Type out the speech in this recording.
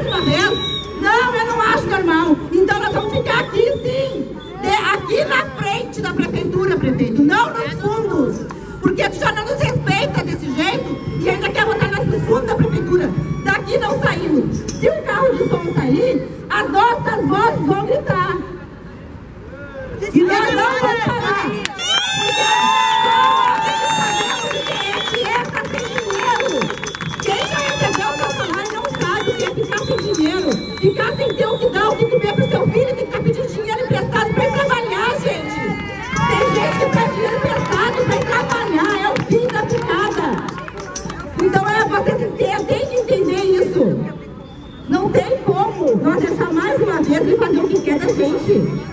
uma vez? Não, eu não acho normal. Então nós vamos ficar aqui sim. Aqui na frente da prefeitura, prefeito. Não nos fundos. Porque tu já não nos respeita desse jeito e ainda quer botar nós no fundo da prefeitura. Daqui não saímos. Se um carro de som sair, as nossas vozes vão gritar. E nós não vamos parar. Quem já recebeu o seu salário não sabe o que é ficar sem dinheiro. Ficar sem ter o que dar, o que comer pro seu filho, tem que ficar pedindo dinheiro emprestado pra ir trabalhar, gente. Tem gente que pede dinheiro emprestado pra ir trabalhar, é o fim da picada. Então vocês têm que entender isso. Não tem como nós deixar mais uma vez ele fazer o que quer da gente.